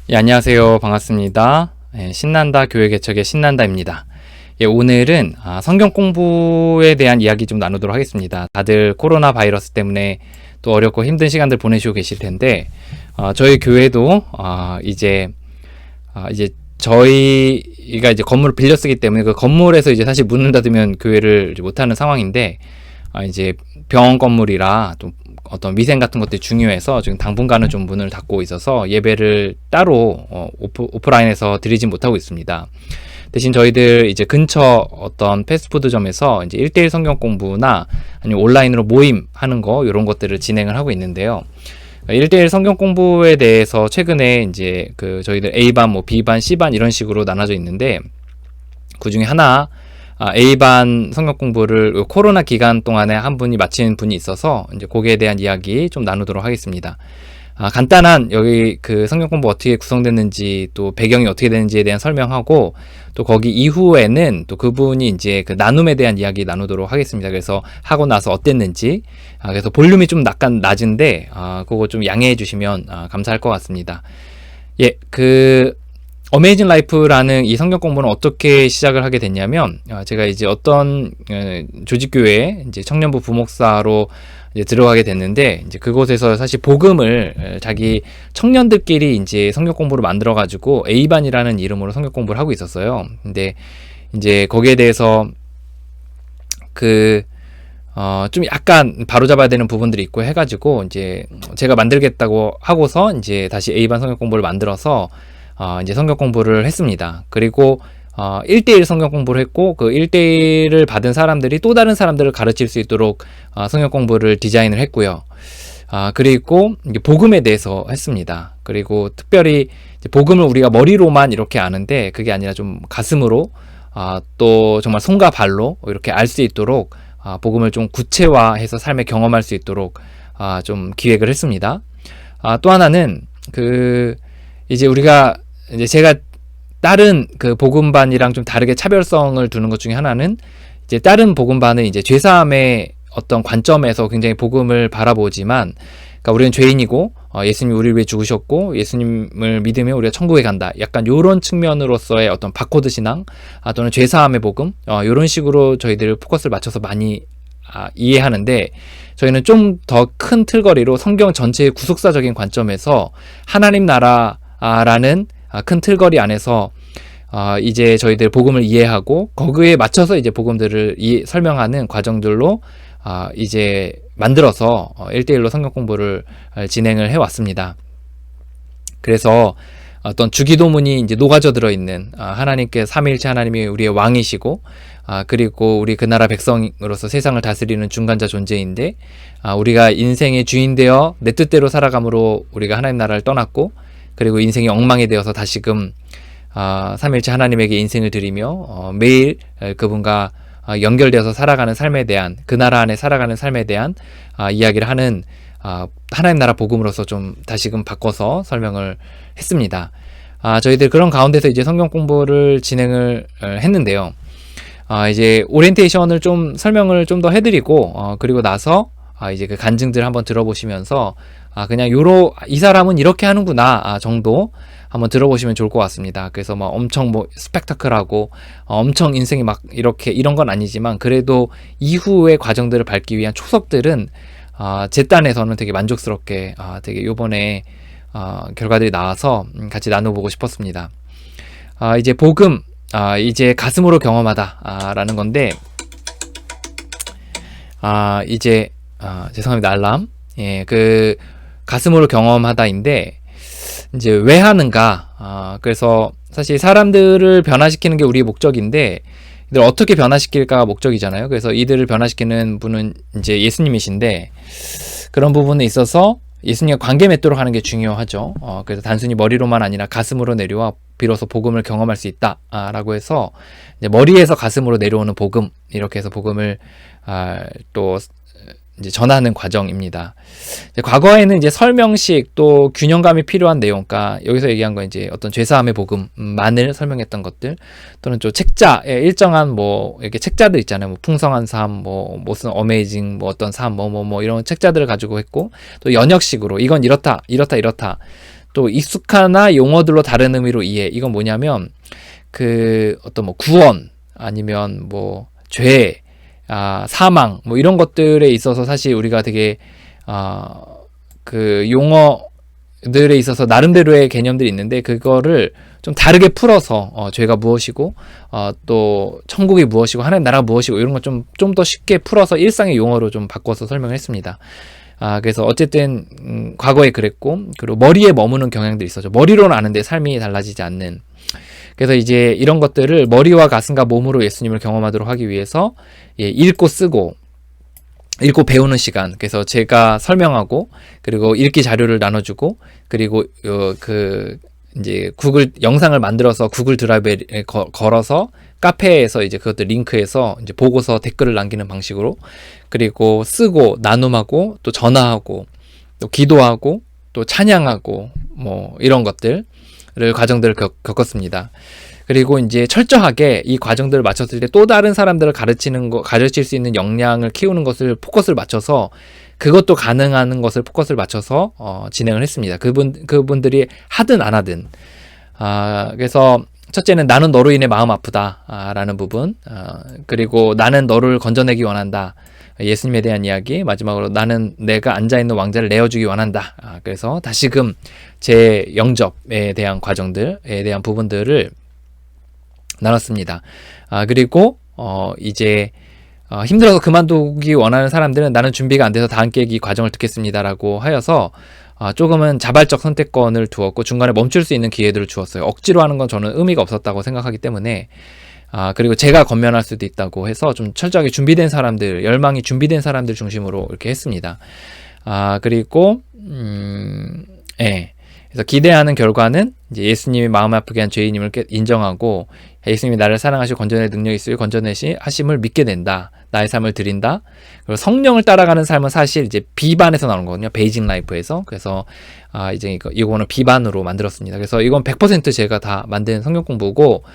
예, 안녕하세요. 반갑습니다. 예, 신난다 교회 개척의 신난다입니다. 예, 오늘은 성경 공부에 대한 이야기 좀 나누도록 하겠습니다. 다들 코로나 바이러스 때문에 또 어렵고 힘든 시간들 보내시고 계실 텐데, 저희 교회도 이제 저희가 이제 건물을 빌려 쓰기 때문에 그 건물에서 이제 사실 문을 닫으면 교회를 못하는 상황인데, 이제 병원 건물이라 좀 어떤 위생 같은 것들이 중요해서 지금 당분간은 좀 문을 닫고 있어서 예배를 따로 오프라인에서 드리진 못하고 있습니다. 대신 저희들 이제 근처 어떤 패스트푸드점에서 이제 1대1 성경 공부나 아니면 온라인으로 모임 하는 거 이런 것들을 진행을 하고 있는데요. 1대1 성경 공부에 대해서 최근에 이제 그 저희들 A반, 뭐 B반, C반 이런 식으로 나눠져 있는데, 그 중에 하나 A반 성경 공부를 코로나 기간 동안에 한 분이 마친 분이 있어서 이제 거기에 대한 이야기 좀 나누도록 하겠습니다. 간단한 여기 그 성경 공부 어떻게 구성됐는지 또 배경이 어떻게 되는지에 대한 설명하고, 또 거기 이후에는 또 그분이 이제 그 나눔에 대한 이야기 나누도록 하겠습니다. 그래서 하고 나서 어땠는지, 그래서 볼륨이 좀 약간 낮은데 그거 좀 양해해 주시면 감사할 것 같습니다. 예, 어메이징 라이프라는 이 성경 공부는 어떻게 시작을 하게 됐냐면, 제가 이제 어떤 조직교회에 이제 청년부 부목사로 이제 들어가게 됐는데, 이제 그곳에서 사실 복음을 자기 청년들끼리 이제 성경 공부를 만들어 가지고 A반이라는 이름으로 성경 공부를 하고 있었어요. 근데 이제 거기에 대해서 좀 약간 바로잡아야 되는 부분들이 있고 해가지고 이제 제가 만들겠다고 하고서 이제 다시 A반 성경 공부를 만들어서 이제 성경 공부를 했습니다. 그리고 1대1 성경 공부를 했고, 그 1대1을 받은 사람들이 또 다른 사람들을 가르칠 수 있도록 성경 공부를 디자인을 했고요. 그리고 이제 복음에 대해서 했습니다. 그리고 특별히 이제 복음을 우리가 머리로만 이렇게 아는데 그게 아니라 좀 가슴으로, 또 정말 손과 발로 이렇게 알 수 있도록 복음을 좀 구체화해서 삶에 경험할 수 있도록 좀 기획을 했습니다. 또 하나는 이제 제가 다른 그 복음반이랑 좀 다르게 차별성을 두는 것 중에 하나는, 이제 다른 복음반은 이제 죄사함의 어떤 관점에서 굉장히 복음을 바라보지만, 그러니까 우리는 죄인이고 예수님이 우리를 위해 죽으셨고 예수님을 믿으면 우리가 천국에 간다, 약간 요런 측면으로서의 어떤 바코드 신앙, 또는 죄사함의 복음, 요런 식으로 저희들 포커스를 맞춰서 많이 이해하는데, 저희는 좀 더 큰 틀거리로 성경 전체의 구속사적인 관점에서 하나님 나라라는 큰 틀거리 안에서 이제 저희들 복음을 이해하고 거기에 맞춰서 이제 복음들을 설명하는 과정들로 이제 만들어서 1대1로 성경 공부를 진행을 해왔습니다. 그래서 어떤 주기도문이 이제 녹아져 들어있는, 하나님께 삼위일체 하나님이 우리의 왕이시고, 그리고 우리 그 나라 백성으로서 세상을 다스리는 중간자 존재인데, 우리가 인생의 주인 되어 내 뜻대로 살아감으로 우리가 하나님 나라를 떠났고, 그리고 인생이 엉망이 되어서 다시금 삼위일체 하나님에게 인생을 드리며 매일 그분과 연결되어서 살아가는 삶에 대한, 그 나라 안에 살아가는 삶에 대한 이야기를 하는 하나님 나라 복음으로서 좀 다시금 바꿔서 설명을 했습니다. 저희들 그런 가운데서 이제 성경 공부를 진행을 했는데요. 이제 오리엔테이션을 좀 설명을 좀 더 해드리고, 그리고 나서 이제 그 간증들 한번 들어보시면서 그냥 이 사람은 이렇게 하는구나 정도 한번 들어보시면 좋을 것 같습니다. 그래서 막 엄청 뭐 스펙타클하고 엄청 인생이 막 이렇게 이런 건 아니지만, 그래도 이후의 과정들을 밟기 위한 초석들은 제 딴에서는 되게 만족스럽게 되게 요번에 결과들이 나와서 같이 나눠보고 싶었습니다. 이제 복음, 이제 가슴으로 경험하다 라는 건데, 이제 죄송합니다, 알람. 예, 가슴으로 경험하다인데, 이제 왜 하는가? 그래서 사실 사람들을 변화시키는 게 우리의 목적인데, 이들 어떻게 변화시킬까가 목적이잖아요. 그래서 이들을 변화시키는 분은 이제 예수님이신데, 그런 부분에 있어서 예수님과 관계 맺도록 하는 게 중요하죠. 그래서 단순히 머리로만 아니라 가슴으로 내려와 비로소 복음을 경험할 수 있다 라고 해서, 이제 머리에서 가슴으로 내려오는 복음, 이렇게 해서 복음을 또 이제 전하는 과정입니다. 이제 과거에는 이제 설명식 또 균형감이 필요한 내용, 그러니까 여기서 얘기한 건 이제 어떤 죄사함의 복음만을 설명했던 것들, 또는 좀 책자에 일정한 뭐 이렇게 책자들 있잖아요. 뭐 풍성한 삶, 뭐 무슨 어메이징, 뭐 어떤 삶, 뭐 이런 책자들을 가지고 했고, 또 연역식으로 이건 이렇다. 또 익숙하나 용어들로 다른 의미로 이해. 이건 뭐냐면 그 어떤 뭐 구원 아니면 뭐 죄, 사망 뭐 이런 것들에 있어서 사실 우리가 되게 그 용어들에 있어서 나름대로의 개념들이 있는데 그거를 좀 다르게 풀어서 죄가 무엇이고 또 천국이 무엇이고 하나님 나라가 무엇이고 이런 걸 좀 더 쉽게 풀어서 일상의 용어로 좀 바꿔서 설명을 했습니다. 그래서 어쨌든 과거에 그랬고 그리고 머리에 머무는 경향들이 있었죠. 머리로는 아는데 삶이 달라지지 않는. 그래서 이제 이런 것들을 머리와 가슴과 몸으로 예수님을 경험하도록 하기 위해서 읽고 쓰고 읽고 배우는 시간. 그래서 제가 설명하고 그리고 읽기 자료를 나눠주고 그리고 이제 구글 영상을 만들어서 구글 드라이브에 걸어서 카페에서 이제 그것들 링크해서 이제 보고서 댓글을 남기는 방식으로 그리고 쓰고 나눔하고 또 전화하고 또 기도하고 또 찬양하고 뭐 이런 것들을 과정들을 겪었습니다. 그리고 이제 철저하게 이 과정들을 마쳤을 때 또 다른 사람들을 가르칠 수 있는 역량을 키우는 것을 포커스를 맞춰서 그것도 가능한 것을 포커스를 맞춰서 진행을 했습니다. 그분들이 하든 안 하든. 그래서 첫째는 나는 너로 인해 마음 아프다 라는 부분, 그리고 나는 너를 건져내기 원한다. 예수님에 대한 이야기. 마지막으로 나는 내가 앉아있는 왕자를 내어주기 원한다. 그래서 다시금 제 영접에 대한 과정들에 대한 부분들을 나눴습니다. 그리고 이제 힘들어서 그만두기 원하는 사람들은 나는 준비가 안 돼서 다음 계기 과정을 듣겠습니다라고 하여서 조금은 자발적 선택권을 두었고 중간에 멈출 수 있는 기회들을 주었어요. 억지로 하는 건 저는 의미가 없었다고 생각하기 때문에 그리고 제가 건면할 수도 있다고 해서 좀 철저하게 준비된 사람들, 열망이 준비된 사람들 중심으로 이렇게 했습니다. 그리고 그래서 기대하는 결과는 이제 예수님이 마음 아프게 한 죄인임을 인정하고 예수님이 나를 사랑하시고 건져낼 능력이 있으니 건져내심을 믿게 된다. 나의 삶을 드린다. 그리고 성령을 따라가는 삶은 사실 이제 비반에서 나오는 거거든요. 베이직 라이프에서. 그래서 이제 이거는 비반으로 만들었습니다. 그래서 이건 100% 제가 다 만든 성경 공부고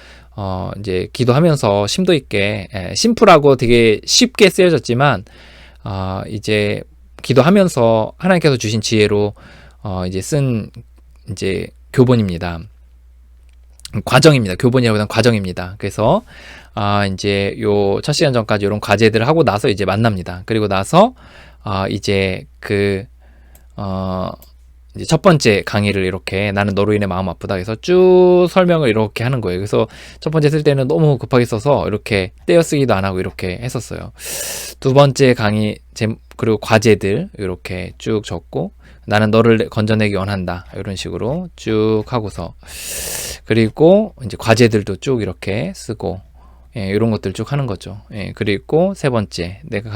이제 기도하면서 심도 있게 심플하고 되게 쉽게 쓰여졌지만 이제 기도하면서 하나님께서 주신 지혜로 이제 쓴 이제 교본입니다. 과정입니다. 교본이라기보다는 과정입니다. 그래서 이제 요 첫 시간 전까지 이런 과제들을 하고 나서 이제 만납니다. 그리고 나서 이제 이제 첫 번째 강의를 이렇게 나는 너로 인해 마음 아프다 해서 쭉 설명을 이렇게 하는 거예요. 그래서 첫 번째 쓸 때는 너무 급하게 써서 이렇게 떼어쓰기도 안 하고 이렇게 했었어요. 두 번째 강의 그리고 과제들 이렇게 쭉 적고 나는 너를 건져내기 원한다 이런 식으로 쭉 하고서 그리고 이제 과제들도 쭉 이렇게 쓰고 이런 것들 쭉 하는 거죠. 그리고 세 번째 내가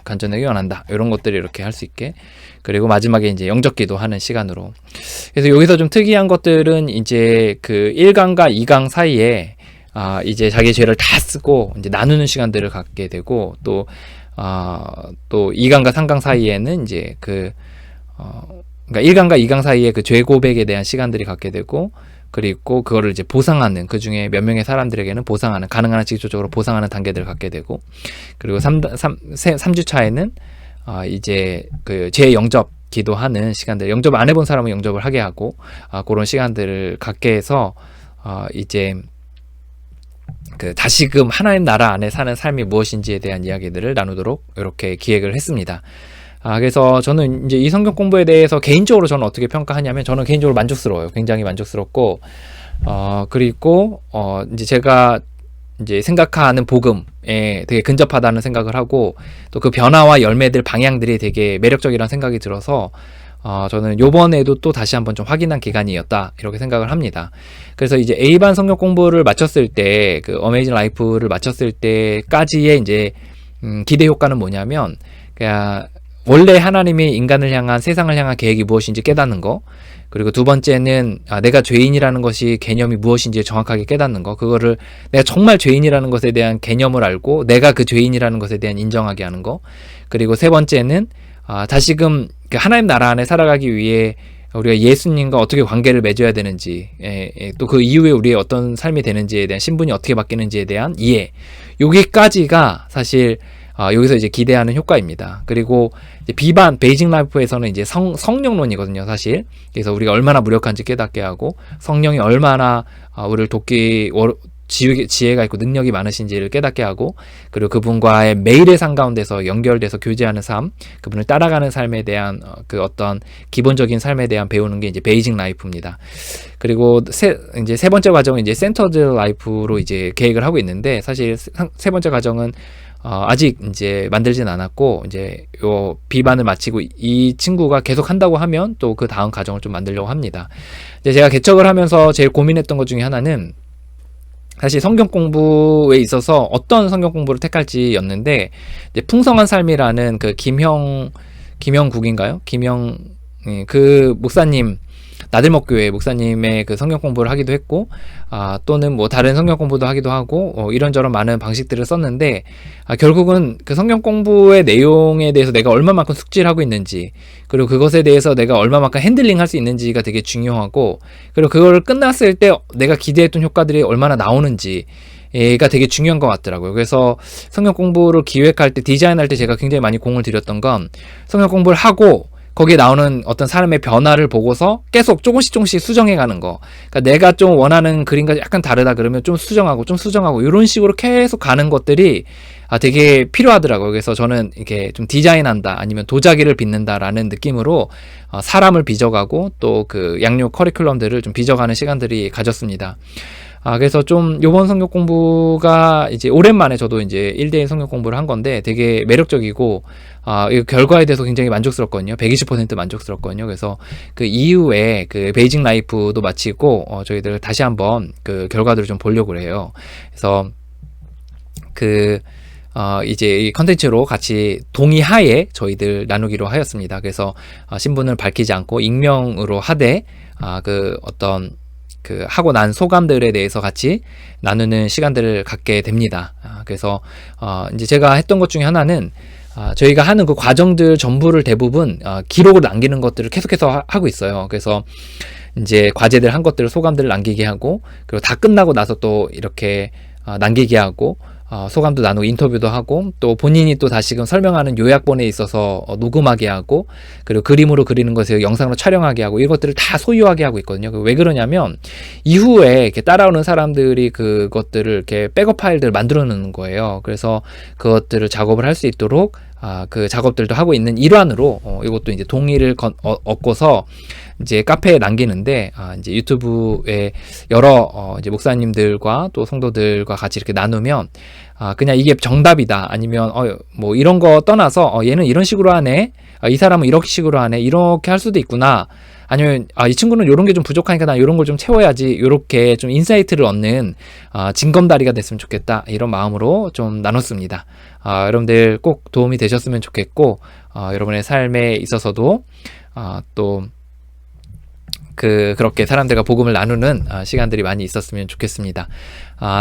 건져내기 원한다 이런 것들을 이렇게 할 수 있게 그리고 마지막에 이제 영접기도 하는 시간으로. 그래서 여기서 좀 특이한 것들은 이제 그 1강과 2강 사이에 이제 자기 죄를 다 쓰고 이제 나누는 시간들을 갖게 되고 또 2강과 3강 사이에는 이제 그러니까 1강과 2강 사이에 그 죄 고백에 대한 시간들이 갖게 되고 그리고 그거를 이제 보상하는 그 중에 몇 명의 사람들에게는 보상하는 가능한 한 직접적으로 보상하는 단계들을 갖게 되고 그리고 3주 차에는 이제 그 재영접 기도하는 시간들 영접 안 해본 사람은 영접을 하게 하고 그런 시간들을 갖게 해서 이제 그 다시금 하나님 나라 안에 사는 삶이 무엇인지에 대한 이야기들을 나누도록 이렇게 기획을 했습니다. 그래서 저는 이제 이 성경 공부에 대해서 개인적으로 저는 어떻게 평가하냐면 저는 개인적으로 만족스러워요. 굉장히 만족스럽고 그리고 이제 제가 이제 생각하는 복음에 되게 근접하다는 생각을 하고 또 그 변화와 열매들 방향들이 되게 매력적이라는 생각이 들어서 저는 요번에도 또 다시 한번 좀 확인한 기간이었다 이렇게 생각을 합니다. 그래서 이제 A반 성경 공부를 마쳤을 때 그 어메이징 라이프를 마쳤을 때까지의 이제 기대 효과는 뭐냐면 그냥 원래 하나님이 인간을 향한 세상을 향한 계획이 무엇인지 깨닫는 거 그리고 두 번째는 내가 죄인이라는 것이 개념이 무엇인지 정확하게 깨닫는 거 그거를 내가 정말 죄인이라는 것에 대한 개념을 알고 내가 그 죄인이라는 것에 대한 인정하게 하는 거 그리고 세 번째는 다시금 하나님 나라 안에 살아가기 위해 우리가 예수님과 어떻게 관계를 맺어야 되는지 또 그 이후에 우리의 어떤 삶이 되는지에 대한 신분이 어떻게 바뀌는지에 대한 이해 여기까지가 사실 여기서 이제 기대하는 효과입니다. 그리고 이제 비반 베이징 라이프에서는 이제 성령론이거든요, 사실. 그래서 우리가 얼마나 무력한지 깨닫게 하고 성령이 얼마나 우리를 돕기 지혜가 있고 능력이 많으신지를 깨닫게 하고, 그리고 그분과의 매일의 삶 가운데서 연결돼서 교제하는 삶, 그분을 따라가는 삶에 대한 그 어떤 기본적인 삶에 대한 배우는 게 이제 베이징 라이프입니다. 그리고 이제 세 번째 과정은 이제 센터드 라이프로 이제 계획을 하고 있는데, 사실 세 번째 과정은 아직 이제 만들진 않았고, 이제 요 비반을 마치고 이 친구가 계속 한다고 하면 또 그 다음 과정을 좀 만들려고 합니다. 이제 제가 개척을 하면서 제일 고민했던 것 중에 하나는 사실 성경 공부에 있어서 어떤 성경 공부를 택할지였는데, 이제 풍성한 삶이라는 그 김영국인가요? 그 목사님, 나들목교회 목사님의 그 성경 공부를 하기도 했고, 또는 뭐 다른 성경 공부도 하기도 하고, 이런저런 많은 방식들을 썼는데, 결국은 그 성경 공부의 내용에 대해서 내가 얼마만큼 숙지를 하고 있는지, 그리고 그것에 대해서 내가 얼마만큼 핸들링 할 수 있는지가 되게 중요하고, 그리고 그걸 끝났을 때 내가 기대했던 효과들이 얼마나 나오는지, 가 되게 중요한 것 같더라고요. 그래서 성경 공부를 기획할 때, 디자인할 때 제가 굉장히 많이 공을 들였던 건, 성경 공부를 하고 거기에 나오는 어떤 사람의 변화를 보고서 계속 조금씩 수정해 가는 거. 그러니까 내가 좀 원하는 그림과 약간 다르다 그러면 좀 수정하고 이런 식으로 계속 가는 것들이 되게 필요하더라고요. 그래서 저는 이렇게 좀 디자인한다, 아니면 도자기를 빚는다라는 느낌으로 사람을 빚어가고 또 그 양육 커리큘럼들을 좀 빚어가는 시간들이 가졌습니다. 그래서 좀 요번 성경 공부가 이제 오랜만에 저도 이제 1대1 성경 공부를 한 건데 되게 매력적이고, 이 결과에 대해서 굉장히 만족스럽거든요. 120% 만족스럽거든요. 그래서 그 이후에 그 베이징 라이프도 마치고, 저희들 다시 한번 그 결과들을 좀 보려고 해요. 그래서 이제 이 컨텐츠로 같이 동의하에 저희들 나누기로 하였습니다. 그래서 신분을 밝히지 않고 익명으로 하되, 하고 난 소감들에 대해서 같이 나누는 시간들을 갖게 됩니다. 그래서 이제 제가 했던 것 중에 하나는, 저희가 하는 그 과정들 전부를 대부분 기록을 남기는 것들을 계속해서 하고 있어요. 그래서 이제 과제들 한 것들을 소감들을 남기게 하고, 그리고 다 끝나고 나서 또 이렇게 남기게 하고, 소감도 나누고 인터뷰도 하고, 또 본인이 또 다시금 설명하는 요약본에 있어서 녹음하게 하고, 그리고 그림으로 그리는 것을 영상으로 촬영하게 하고, 이것들을 다 소유하게 하고 있거든요. 왜 그러냐면 이후에 이렇게 따라오는 사람들이 그것들을 이렇게 백업 파일들을 만들어 놓는 거예요. 그래서 그것들을 작업을 할 수 있도록 그 작업들도 하고 있는 일환으로 이것도 이제 동의를 얻고서 이제 카페에 남기는데, 이제 유튜브에 여러 이제 목사님들과 또 성도들과 같이 이렇게 나누면, 그냥 이게 정답이다, 아니면 뭐 이런 거 떠나서 얘는 이런 식으로 하네, 이 사람은 이렇게 식으로 하네, 이렇게 할 수도 있구나, 아니면 이 친구는 이런 게 좀 부족하니까 나 이런 걸 좀 채워야지, 이렇게 좀 인사이트를 얻는 징검다리가 됐으면 좋겠다, 이런 마음으로 좀 나눴습니다. 여러분들 꼭 도움이 되셨으면 좋겠고, 여러분의 삶에 있어서도 또 그렇게 사람들과 복음을 나누는 시간들이 많이 있었으면 좋겠습니다.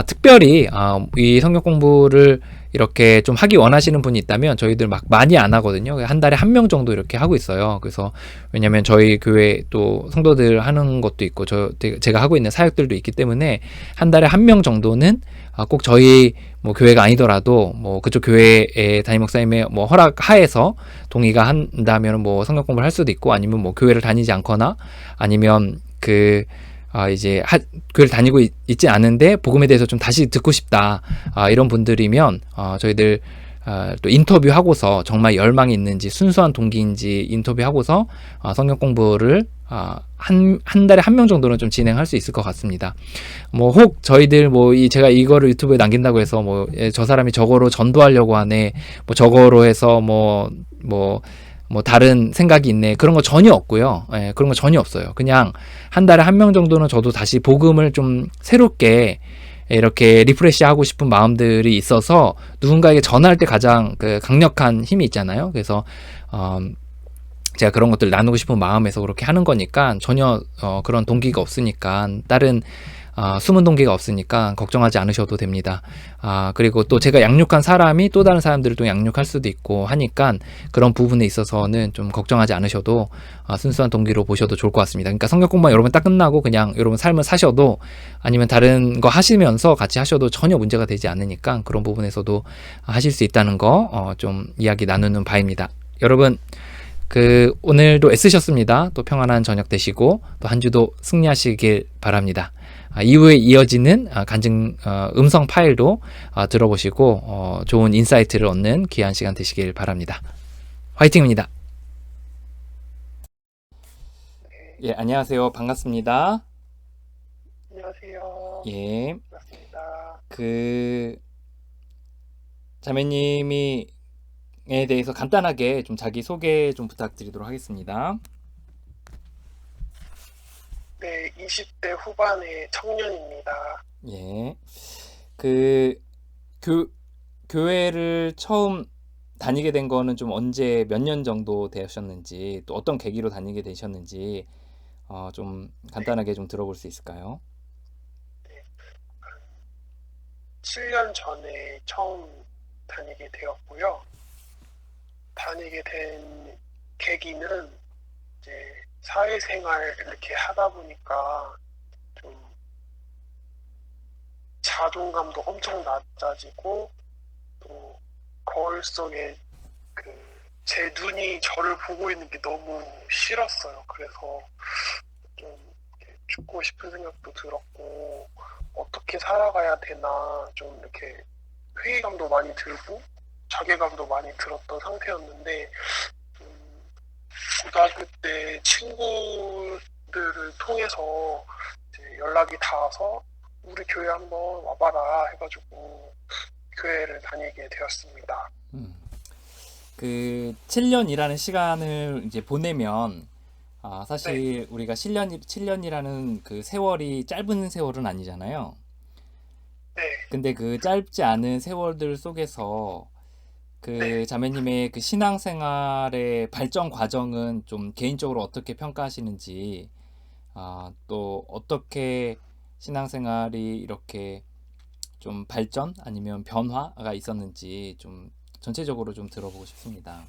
특별히 이 성경 공부를 이렇게 좀 하기 원하시는 분이 있다면 저희들 막 많이 안 하거든요. 한 달에 1명 정도 이렇게 하고 있어요. 그래서 왜냐면 저희 교회 또 성도들 하는 것도 있고 제가 하고 있는 사역들도 있기 때문에 한 달에 1명 정도는 꼭 저희 뭐 교회가 아니더라도 뭐 그쪽 교회의 담임 목사님의 뭐 허락 하에서 동의가 한다면 뭐 성경 공부를 할 수도 있고, 아니면 뭐 교회를 다니지 않거나, 아니면 이제 교회를 다니고 있지 않은데 복음에 대해서 좀 다시 듣고 싶다, 이런 분들이면 저희들 또 인터뷰하고서 정말 열망이 있는지 순수한 동기인지 인터뷰하고서 성경 공부를 한 달에 1명 정도는 좀 진행할 수 있을 것 같습니다. 뭐 혹 저희들 제가 이거를 유튜브에 남긴다고 해서 저 사람이 저거로 전도하려고 하네, 뭐 저거로 해서 뭐 다른 생각이 있네, 그런 거 전혀 없고요. 그런 거 전혀 없어요. 그냥 한 달에 1명 정도는 저도 다시 복음을 좀 새롭게 이렇게 리프레시하고 싶은 마음들이 있어서 누군가에게 전할 때 가장 강력한 힘이 있잖아요. 그래서 제가 그런 것들 나누고 싶은 마음에서 그렇게 하는 거니까 전혀 그런 동기가 없으니까 다른 숨은 동기가 없으니까 걱정하지 않으셔도 됩니다. 그리고 또 제가 양육한 사람이 또 다른 사람들을 또 양육할 수도 있고 하니까 그런 부분에 있어서는 좀 걱정하지 않으셔도 순수한 동기로 보셔도 좋을 것 같습니다. 그러니까 성경 공부만 여러분 딱 끝나고 그냥 여러분 삶을 사셔도 아니면 다른 거 하시면서 같이 하셔도 전혀 문제가 되지 않으니까 그런 부분에서도 하실 수 있다는 거 좀 이야기 나누는 바입니다. 여러분 오늘도 애쓰셨습니다. 또 평안한 저녁 되시고 또 한 주도 승리하시길 바랍니다. 이후에 이어지는 간증 음성 파일도 들어보시고 좋은 인사이트를 얻는 귀한 시간 되시길 바랍니다. 화이팅입니다. 예, 안녕하세요. 반갑습니다. 안녕하세요. 예, 반갑습니다. 자매님이 에 대해서 간단하게 좀 자기 소개 좀 부탁드리도록 하겠습니다. 네, 20대 후반의 청년입니다. 예, 그 교, 교회를 처음 다니게 된 거는 좀 언제 몇 년 정도 되셨는지 또 어떤 계기로 다니게 되셨는지 좀 네, 간단하게 좀 들어볼 수 있을까요? 네. 7년 전에 처음 다니게 되었고요. 다니게 된 계기는 이제 사회생활 이렇게 하다 보니까 좀 자존감도 엄청 낮아지고 또 거울 속에 제 눈이 저를 보고 있는 게 너무 싫었어요. 그래서 좀 이렇게 죽고 싶은 생각도 들었고 어떻게 살아가야 되나 좀 이렇게 회의감도 많이 들고 자괴감도 많이 들었던 상태였는데 고등학교 때 친구들을 통해서 이제 연락이 닿아서 우리 교회 한번 와봐라 해가지고 교회를 다니게 되었습니다. 음. 7년이라는 시간을 이제 보내면 네, 사실 우리가 7년이라는 그 세월이 짧은 세월은 아니잖아요. 네, 근데 그 짧지 않은 세월들 속에서 네. 자매님의 그 신앙생활의 발전 과정은 좀 개인적으로 어떻게 평가하시는지, 또 어떻게 신앙생활이 이렇게 좀 발전 아니면 변화가 있었는지 좀 전체적으로 좀 들어보고 싶습니다.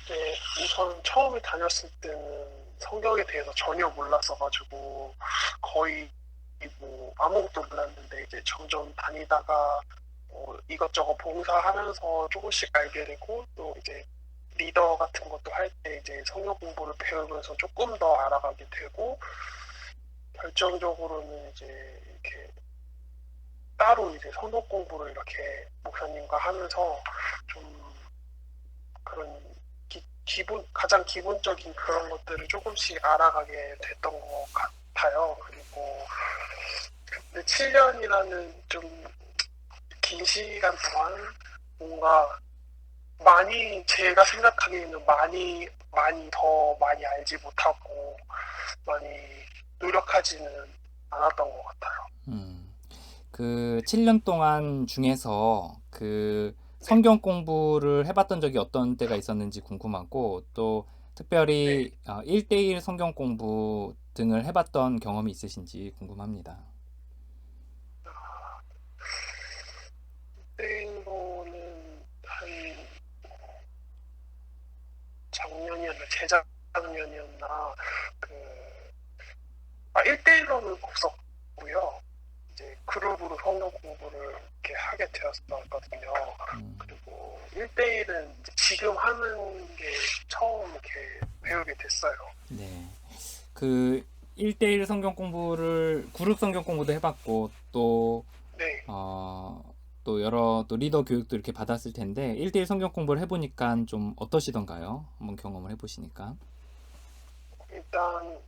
네, 우선 처음에 다녔을 때는 성경에 대해서 전혀 몰랐어가지고 거의 뭐 아무것도 몰랐는데 이제 점점 다니다가 이것저것 봉사하면서 조금씩 알게 되고 또 이제 리더 같은 것도 할 때 이제 성경 공부를 배우면서 조금 더 알아가게 되고 결정적으로는 이제 이렇게 따로 이제 성경 공부를 이렇게 목사님과 하면서 좀 그런 가장 기본적인 그런 것들을 조금씩 알아가게 됐던 것 같아요. 그리고 근데 7년이라는 좀 긴 시간 동안 뭔가 많이 제가 생각하기에는 많이 알지 못하고 많이 노력하지는 않았던 것 같아요. 음, 7년 동안 중에서 네, 성경 공부를 해봤던 적이 어떤 때가 있었는지 궁금하고, 또 네. 특별히 1대1 성경 공부 등을 해봤던 경험이 있으신지 궁금합니다. 그때로는 한 작년이었나 재작년이었나 1대1로는 없었고요. 이제 그룹으로 성경 공부를 이렇게 하게 되었었거든요. 음, 그리고 1대1은 지금 하는 게 처음 이렇게 배우게 됐어요. 네. 1대1 성경 공부를, 그룹 성경 공부도 해봤고, 네, 또 여러 또 리더 교육도 이렇게 받았을 텐데, 1대1 성경 공부를 해보니까 좀 어떠시던가요? 한번 경험을 해보시니까. 일단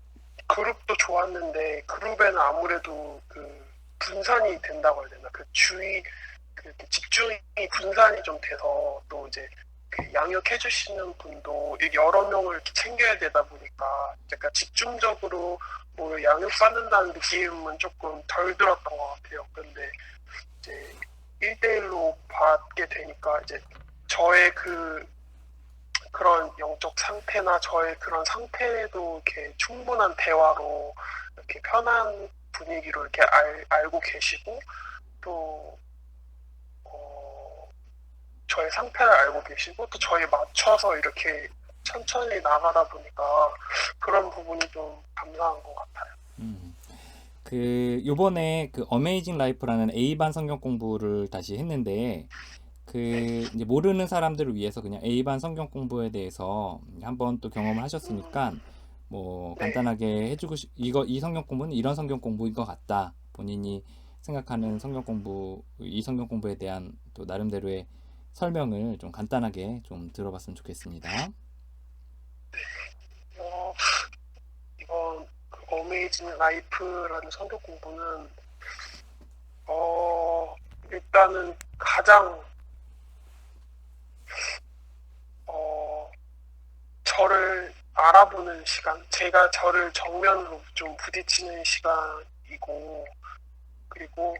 그룹도 좋았는데 그룹에는 아무래도 분산이 된다고 해야 되나 집중이 분산이 좀 돼서 또 이제 양육해 주시는 분도 여러 명을 이렇게 챙겨야 되다 보니까 약간 집중적으로 뭐 양육받는다는 느낌은 조금 덜 들었던 것 같아요. 근데 이제 1대1로 받게 되니까 이제 저의 그런 영적 상태나 저의 그런 상태도 이렇게 충분한 대화로 이렇게 편한 분위기로 이렇게 알고 계시고 또 저의 상태를 알고 계시고 또 저에 맞춰서 이렇게 천천히 나가다 보니까 그런 부분이 좀 감사한 것 같아요. 음. 그 요번에 그 어메이징 라이프라는 A반 성경 공부를 다시 했는데 네. 그 이제 모르는 사람들을 위해서 그냥 A반 성경 공부에 대해서 한번 또 경험을 하셨으니까 뭐 네. 간단하게 해주고 이거 이 성경 공부는 이런 성경 공부인 것 같다. 본인이 생각하는 성경 공부 이 성경 공부에 대한 또 나름대로의 설명을 좀 간단하게 좀 들어봤으면 좋겠습니다. 어, 이번 그 어메이징 라이프라는 성경 공부는 일단은 가장 어, 저를 알아보는 시간, 제가 저를 정면으로 좀 부딪히는 시간이고, 그리고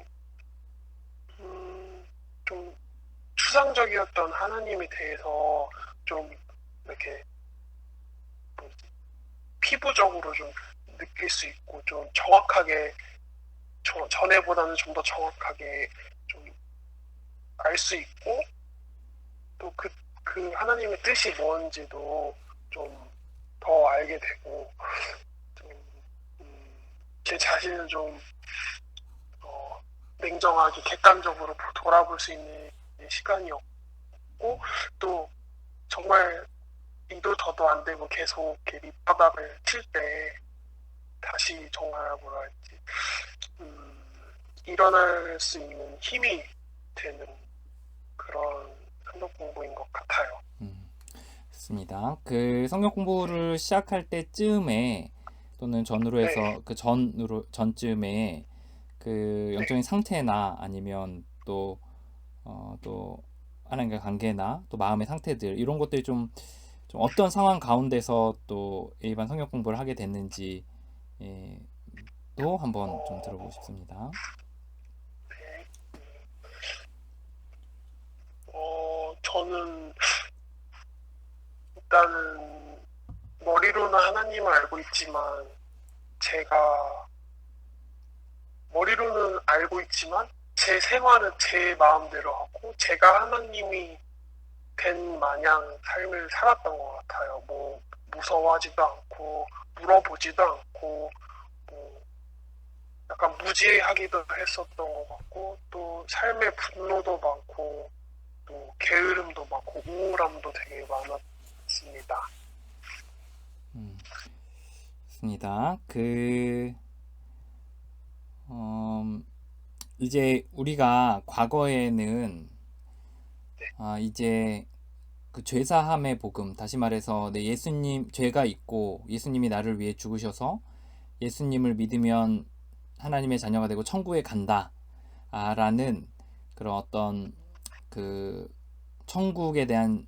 좀 추상적이었던 하나님에 대해서 좀 이렇게 뭐지, 피부적으로 좀 느낄 수 있고 좀 정확하게 전에보다는 좀 더 정확하게 좀 알 수 있고 또 그 하나님의 뜻이 뭔지도 좀 더 알게 되고 좀, 제 자신을 좀 냉정하게 객관적으로 돌아볼 수 있는 시간이었고 또 정말 이도 저도 안 되고 계속 이렇게 밑바닥을 칠 때 다시 정말 뭐라 할지 일어날 수 있는 힘이 되는 그런 성경 공부인 것 같아요. 좋습니다. 그 성경 공부를 시작할 때쯤에 또는 전후로 네, 해서 전쯤에 그 네. 영적인 상태나 아니면 또 하나님과 관계나 또 마음의 상태들 이런 것들이 좀 어떤 상황 가운데서 또 A반 성경 공부를 하게 됐는지 예, 또 한번 좀 들어보고 어, 싶습니다. 네. 저는 일단은 머리로는 하나님을 알고 있지만 제가 머리로는 알고 있지만 제 생활은 제 마음대로 하고 제가 하나님이 된 마냥 삶을 살았던 것 같아요. 뭐 무서워하지도 않고 물어보지도 않고 뭐 약간 무지하기도 했었던 것 같고 또 삶의 분노도 많고 또 게으름도 많고 우울함도 되게 많았습니다. 좋습니다. 이제 우리가 과거에는 이제 그 죄사함의 복음, 다시 말해서 내 예수님 죄가 있고 예수님이 나를 위해 죽으셔서 예수님을 믿으면 하나님의 자녀가 되고 천국에 간다. 라는 그런 어떤 그 천국에 대한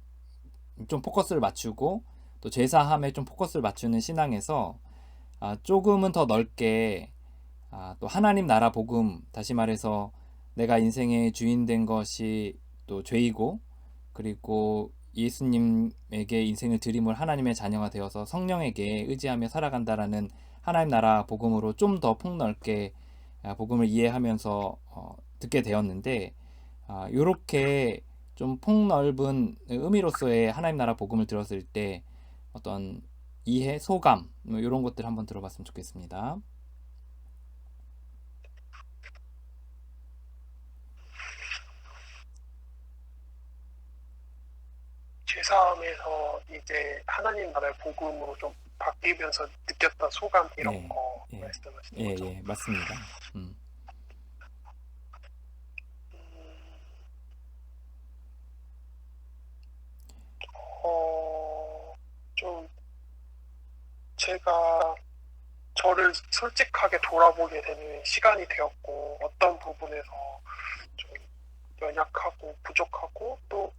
좀 포커스를 맞추고 또 죄사함에 좀 포커스를 맞추는 신앙에서 조금은 더 넓게 또 하나님 나라 복음, 다시 말해서 내가 인생의 주인 된 것이 또 죄이고 그리고 예수님에게 인생을 드림을 하나님의 자녀가 되어서 성령에게 의지하며 살아간다라는 하나님 나라 복음으로 좀 더 폭넓게 복음을 이해하면서 듣게 되었는데 이렇게 좀 폭넓은 의미로서의 하나님 나라 복음을 들었을 때 어떤 이해, 소감 이런 것들 한번 들어봤으면 좋겠습니다. 죄사함에서 이제 하나님 나라의 복음으로 좀 바뀌면서 느꼈던 소감 이런 예, 거 예, 말씀하시는 예, 거죠? 예, 맞습니다. 어, 좀 제가 저를 솔직하게 돌아보게 되는 시간이 되었고 어떤 부분에서 좀 연약하고 부족하고 또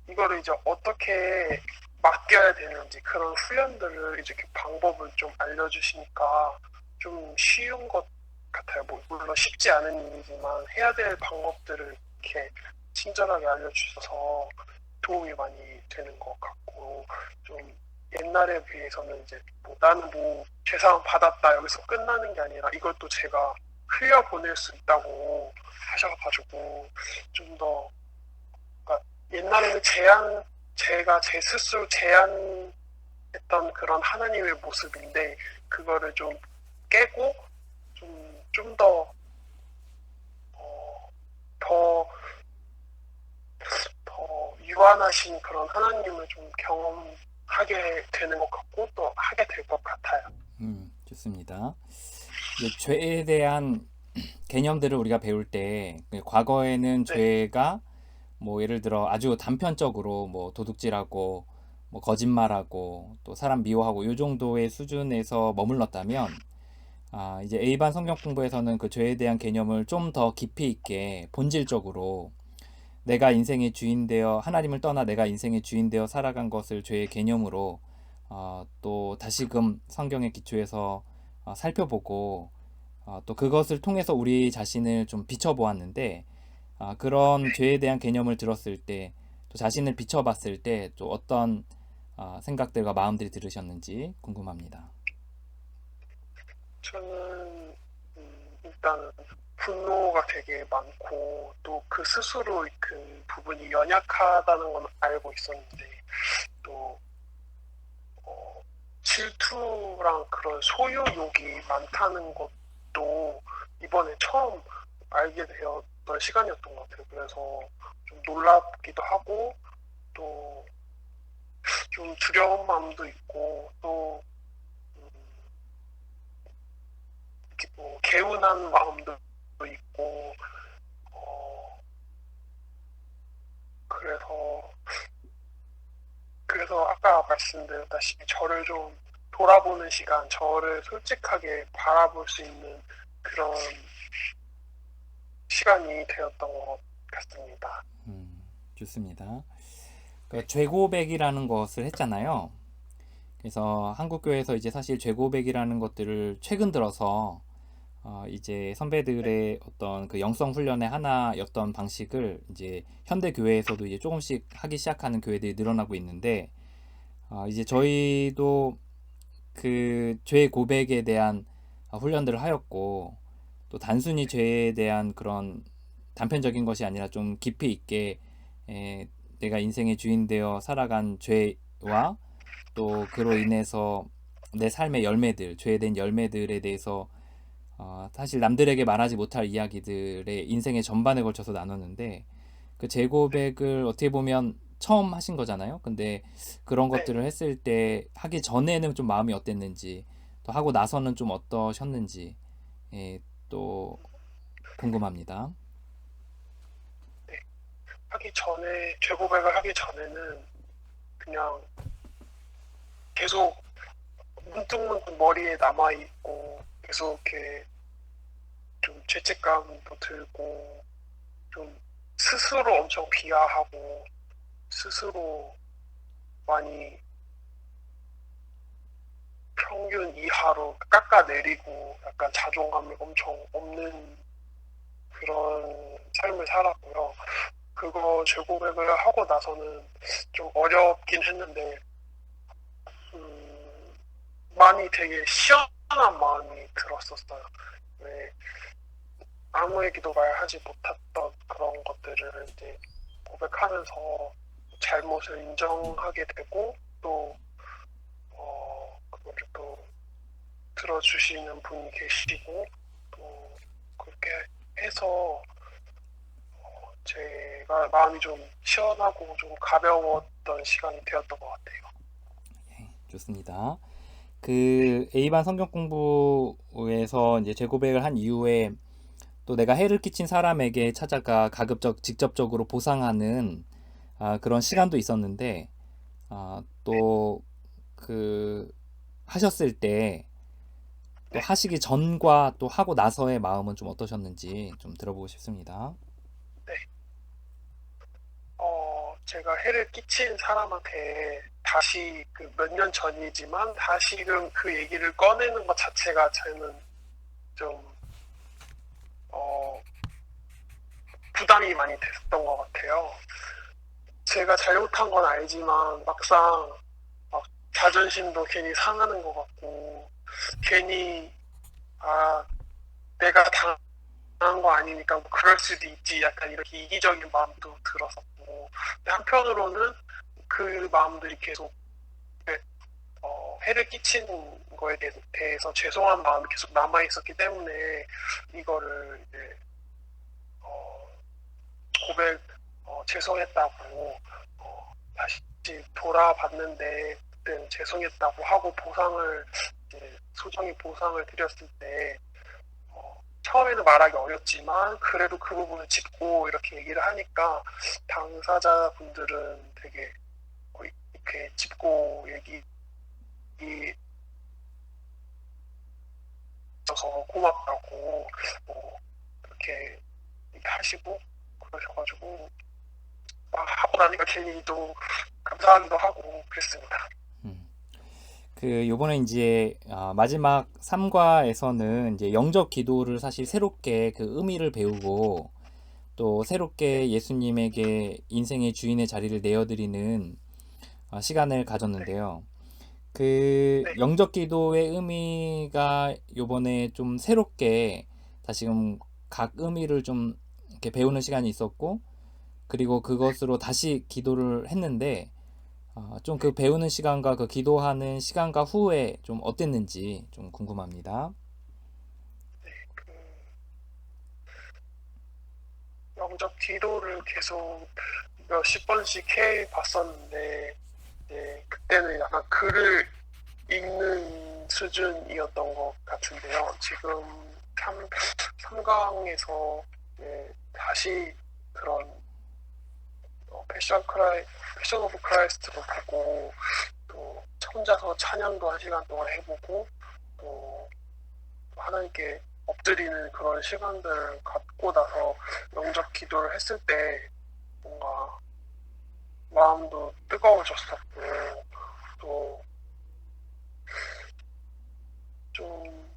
이거를 이제 어떻게 맡겨야 되는지 그런 훈련들을 이제 방법을 좀 알려주시니까 좀 쉬운 것 같아요. 뭐 물론 쉽지 않은 일이지만 해야 될 방법들을 이렇게 친절하게 알려주셔서 도움이 많이 되는 것 같고 좀 옛날에 비해서는 이제 뭐 나는 뭐 죄상 받았다 여기서 끝나는 게 아니라 이걸 또 제가 흘려보낼 수 있다고 하셔가지고 좀 더, 그러니까 옛날에는 제가 제 스스로 제한했던 그런 하나님의 모습인데 그거를 좀 깨고 좀 더 유한하신 그런 하나님을 좀 경험하게 되는 것 같고 또 하게 될 것 같아요. 좋습니다. 이제 죄에 대한 개념들을 우리가 배울 때 과거에는 네, 죄가 뭐 예를 들어 아주 단편적으로 뭐 도둑질하고 뭐 거짓말하고 또 사람 미워하고 요 정도의 수준에서 머물렀다면 이제 A반 성경 공부에서는 그 죄에 대한 개념을 좀 더 깊이 있게 본질적으로 내가 인생의 주인 되어 하나님을 떠나 내가 인생의 주인 되어 살아간 것을 죄의 개념으로 또 다시금 성경의 기초에서 살펴보고 또 그것을 통해서 우리 자신을 좀 비춰보았는데 그런 죄에 대한 개념을 들었을 때 또 자신을 비춰봤을 때 또 어떤 생각들과 마음들이 들으셨는지 궁금합니다. 저는 일단 분노가 되게 많고 또 그 스스로 그 부분이 연약하다는 건 알고 있었는데 또 질투랑 그런 소유욕이 많다는 것도 이번에 처음 알게 되었던 시간이었던 것 같아요. 그래서 좀 놀랍기도 하고 또 좀 두려운 마음도 있고 또 뭐 개운한 마음도 있고 그래서 아까 말씀드렸다시피 저를 좀 돌아보는 시간, 저를 솔직하게 바라볼 수 있는 그런 시간이 되었던 것 같습니다. 좋습니다. 그 죄고백이라는 것을 했잖아요. 그래서 한국교회에서 이제 사실 죄고백이라는 것들을 최근 들어서 이제 네, 선배들의 어떤 그 영성 훈련의 하나였던 방식을 이제 현대 교회에서도 이제 조금씩 하기 시작하는 교회들이 늘어나고 있는데 이제 네, 저희도 그 죄 고백에 대한 훈련들을 하였고 또 단순히 죄에 대한 그런 단편적인 것이 아니라 좀 깊이 있게 내가 인생의 주인 되어 살아간 죄와 또 그로 네, 인해서 내 삶의 열매들, 죄에 대한 열매들에 대해서 사실 남들에게 말하지 못할 이야기들의 인생의 전반에 걸쳐서 나눴는데 그 재고백을 어떻게 보면 처음 하신 거잖아요. 근데 그런 네. 것들을 했을 때 하기 전에는 좀 마음이 어땠는지 또 하고 나서는 좀 어떠셨는지 또 궁금합니다. 네. 재고백을 하기 전에는 그냥 계속 문득문득 머리에 남아있고 계속 이렇게 좀 죄책감도 들고 좀 스스로 엄청 비하하고 스스로 많이 평균 이하로 깎아내리고 약간 자존감이 엄청 없는 그런 삶을 살았고요. 그거 재고백을 하고 나서는 좀 어렵긴 했는데 음, 많이 되게 시원한 마음이 들었었어요. 왜 아무에게도 말하지 못했던 그런 것들을 이제 고백하면서 잘못을 인정하게 되고 또 그거를 또 들어주시는 분이 계시고 또 그렇게 해서 제가 마음이 좀 시원하고 좀 가벼웠던 시간이 되었던 것 같아요. 좋습니다. 네, 그 A반 성경 공부에서 이제 재고백을 한 이후에 또 내가 해를 끼친 사람에게 찾아가 가급적 직접적으로 보상하는 그런 네, 시간도 있었는데 네, 또 그 하셨을 때 또 네. 하시기 전과 또 하고 나서의 마음은 좀 어떠셨는지 좀 들어보고 싶습니다. 네. 제가 해를 끼친 사람한테 다시 그 몇 년 전이지만 다시금 그 얘기를 꺼내는 것 자체가 저는 좀 어, 부담이 많이 됐었던 것 같아요. 제가 잘못한 건 알지만 막상 막 자존심도 괜히 상하는 것 같고, 괜히, 아, 내가 당한 거 아니니까 뭐 그럴 수도 있지. 약간 이렇게 이기적인 마음도 들었었고, 근데 한편으로는 그 마음들이 계속 해를 끼친 거에 대해서 죄송한 마음이 계속 남아 있었기 때문에 이거를 이제 어, 고백 죄송했다고 다시 돌아봤는데 그때는 죄송했다고 하고 보상을 이제 소정의 보상을 드렸을 때 처음에는 말하기 어렵지만 그래도 그 부분을 짚고 이렇게 얘기를 하니까 당사자분들은 되게 이렇게 짚고 얘기 있어서 고맙다고 그렇게 하시고 그러셔가지고 하고 나니까 괜히 또 감사하기도 하고 그랬습니다. 음. 요번에 이제 마지막 3과에서는 이제 영접 기도를 사실 새롭게 그 의미를 배우고 또 새롭게 예수님에게 인생의 주인의 자리를 내어드리는 시간을 네, 가졌는데요. 그 네, 영접 기도의 의미가 요번에 좀 새롭게 다시금 각 의미를 좀 이렇게 배우는 시간이 있었고, 그리고 그것으로 다시 기도를 했는데 좀 그 네. 배우는 시간과 그 기도하는 시간과 후에 좀 어땠는지 좀 궁금합니다. 그 영접 기도를 계속 몇십 번씩 해 봤었는데 그때는 약간 글을 읽는 수준이었던 것 같은데요. 지금 3강에서 다시 그런 패션 오브 크라이스트도 보고 또 혼자서 찬양도 한 시간 동안 해보고 또 하나님께 엎드리는 그런 시간들을 갖고 나서 영접 기도를 했을 때 뭔가 마음도 뜨거워졌었고 또 좀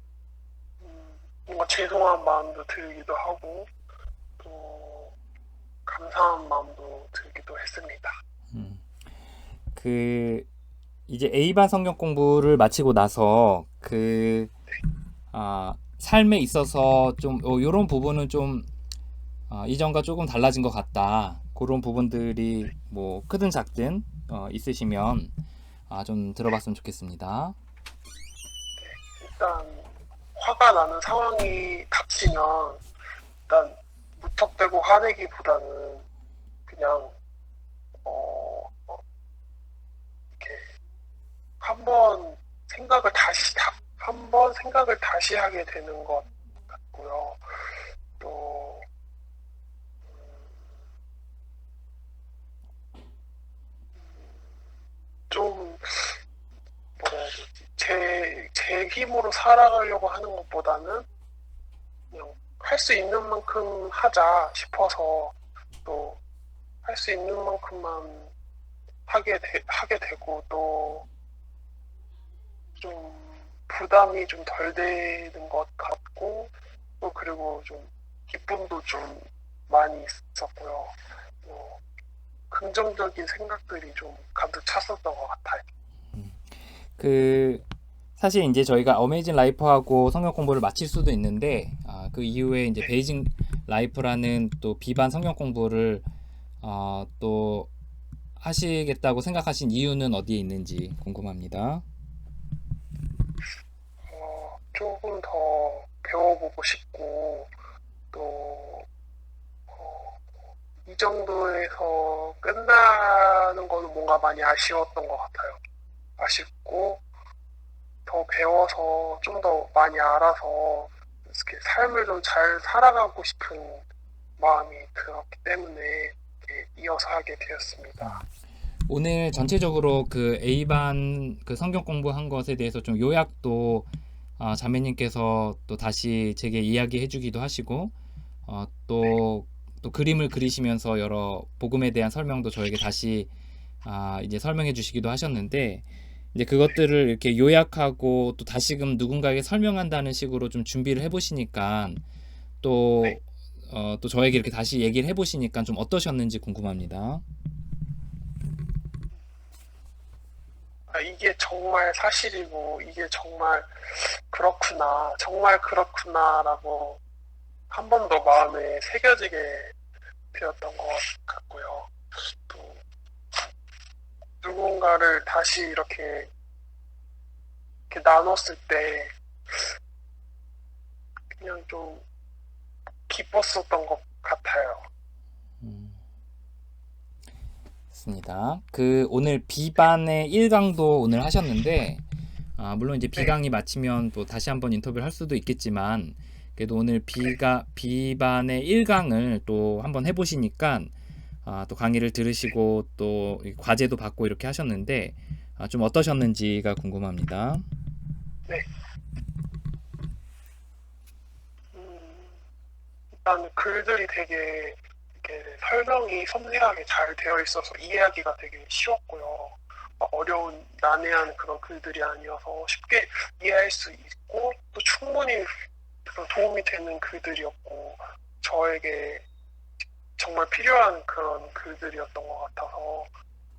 뭔가 죄송한 마음도 들기도 하고 또 감사한 마음도 들기도 했습니다. 음. 그 이제 A반 성경 공부를 마치고 나서 삶에 있어서 좀 요런 부분은 좀 이전과 조금 달라진 것 같다. 그런 부분들이 뭐 크든 작든 있으시면 좀 들어봤으면 좋겠습니다. 일단 화가 나는 상황이 닥치면 일단 무턱대고 화내기보다는 그냥 어, 이렇게 한번 한번 생각을 다시 하게 되는 것 같고요. 또 좀 뭐라 해야 되지? 제 힘으로 살아가려고 하는 것보다는 그냥 할 수 있는 만큼 하자 싶어서 또 할 수 있는 만큼만 하게 되고 또 좀 부담이 좀 덜 되는 것 같고 또 그리고 좀 기쁨도 좀 많이 있었고요. 뭐 긍정적인 생각들이 좀 가득 찼었던 것 같아요. 그 사실 이제 저희가 어메이징 라이프하고 성경 공부를 마칠 수도 있는데 그 이후에 이제 네. 베이징 라이프라는 또 비반 성경 공부를 또 하시겠다고 생각하신 이유는 어디에 있는지 궁금합니다. 조금 더 배워보고 싶고 또 이 정도에서 끝나는 거는 뭔가 많이 아쉬웠던 것 같아요. 아쉽고 더 배워서 좀 더 많이 알아서 이렇게 삶을 좀 잘 살아가고 싶은 마음이 들었기 때문에 이렇게 이어서 하게 되었습니다. 오늘 전체적으로 그 A반 그 성경 공부한 것에 대해서 좀 요약도 자매님께서 또 다시 제게 이야기해 주기도 하시고 네, 또 그림을 그리시면서 여러 복음에 대한 설명도 저에게 다시 이제 설명해 주시기도 하셨는데 이제 그것들을 이렇게 요약하고 또 다시금 누군가에게 설명한다는 식으로 좀 준비를 해보시니까 네. 또, 또 저에게 이렇게 다시 얘기를 해보시니까 좀 어떠셨는지 궁금합니다. 아, 이게 정말 사실이고 이게 정말 그렇구나, 정말 그렇구나라고 한 번 더 마음에 새겨지게 되었던 것 같고요. 또 누군가를 다시 이렇게 나눴을 때 그냥 좀 기뻤었던 것 같아요. 좋습니다. 그 오늘 B반의 1강도 오늘 하셨는데 물론 이제 네, B강이 마치면 또 다시 한번 인터뷰를 할 수도 있겠지만 그래도 오늘 네. B반의 1강을 또 한번 해보시니까 또 강의를 들으시고 또 과제도 받고 이렇게 하셨는데 좀 어떠셨는지가 궁금합니다. 네. 음, 일단 글들이 되게 이렇게 설명이 섬세하게 잘 되어 있어서 이해하기가 되게 쉬웠고요. 어려운 난해한 그런 글들이 아니어서 쉽게 이해할 수 있고 또 충분히 그런 도움이 되는 글들이었고 저에게 정말 필요한 그런 글들이었던 것 같아서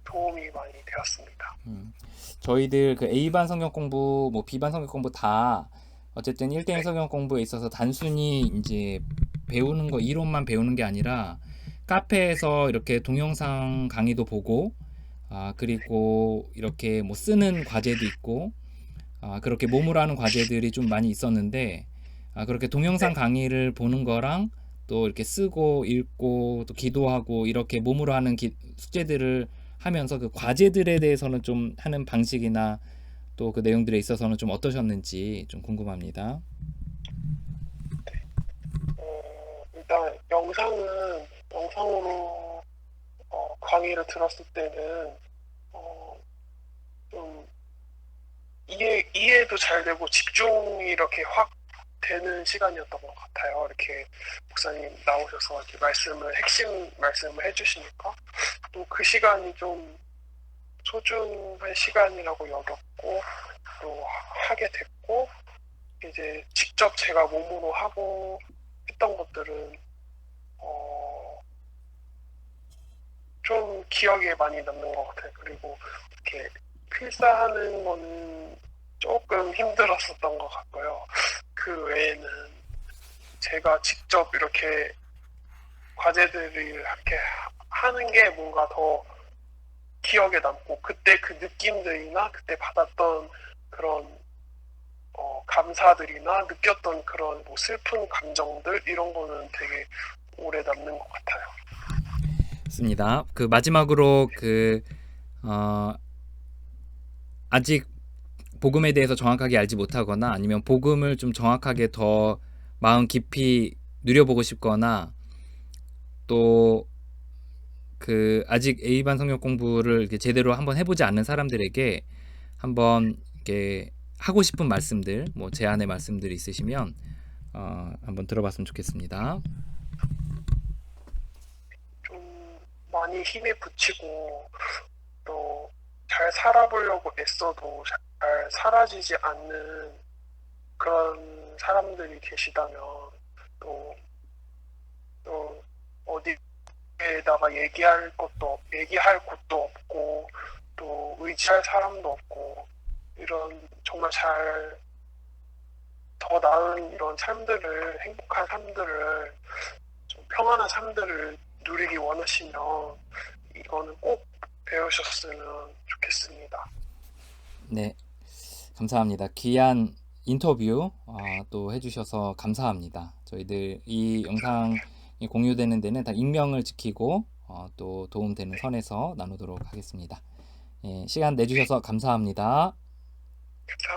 도움이 많이 되었습니다. 저희들 그 A반 성경 공부, 뭐 B반 성경 공부 다 어쨌든 1대1 네, 성경 공부에 있어서 단순히 이제 배우는 거, 이론만 배우는 게 아니라 카페에서 이렇게 동영상 강의도 보고, 그리고 이렇게 뭐 쓰는 과제도 있고, 그렇게 몸으로 하는 과제들이 좀 많이 있었는데, 그렇게 동영상 네, 강의를 보는 거랑 또 이렇게 쓰고 읽고 또 기도하고 이렇게 몸으로 하는 숙제들을 하면서 그 과제들에 대해서는 좀 하는 방식이나 또 그 내용들에 있어서는 좀 어떠셨는지 좀 궁금합니다. 일단 영상으로 강의를 들었을 때는 어, 좀 이해도 잘 되고 집중이 이렇게 확 되는 시간이었던 것 같아요. 이렇게 목사님 나오셔서 이렇게 핵심 말씀을 해주시니까 또 그 시간이 좀 소중한 시간이라고 여겼고 또 하게 됐고 이제 직접 제가 몸으로 하고 했던 것들은 어, 좀 기억에 많이 남는 것 같아요. 그리고 이렇게 필사하는 거는 조금 힘들었었던 것 같고요. 그 외에는 제가 직접 이렇게 과제들을 이렇게 하는 게 뭔가 더 기억에 남고 그때 그 느낌들이나 그때 받았던 그런 감사들이나 느꼈던 그런 뭐 슬픈 감정들 이런 거는 되게 오래 남는 것 같아요. 좋습니다. 그 마지막으로 어, 아직 복음에 대해서 정확하게 알지 못하거나 아니면 복음을 좀 정확하게 더 마음 깊이 누려보고 싶거나 또 그 아직 A반 성경 공부를 이렇게 제대로 한번 해보지 않는 사람들에게 한번 이렇게 하고 싶은 말씀들, 뭐 제안의 말씀들이 있으시면 한번 들어봤으면 좋겠습니다. 좀 많이 힘에 부치고 또 잘 살아보려고 애써도 잘 사라지지 않는 그런 사람들이 계시다면 또, 또 어디에다가 얘기할 곳도 없고 또 의지할 사람도 없고 이런 정말 더 나은 이런 삶들을 행복한 삶들을 좀 평안한 삶들을 누리기 원하시면 이거는 꼭 배우셨으면 좋겠습니다. 네, 감사합니다. 귀한 인터뷰 또 해주셔서 감사합니다. 저희들 이 영상이 공유되는 데는 다 익명을 지키고 또 도움되는 네, 선에서 나누도록 하겠습니다. 예, 시간 내주셔서 감사합니다. 감사합니다.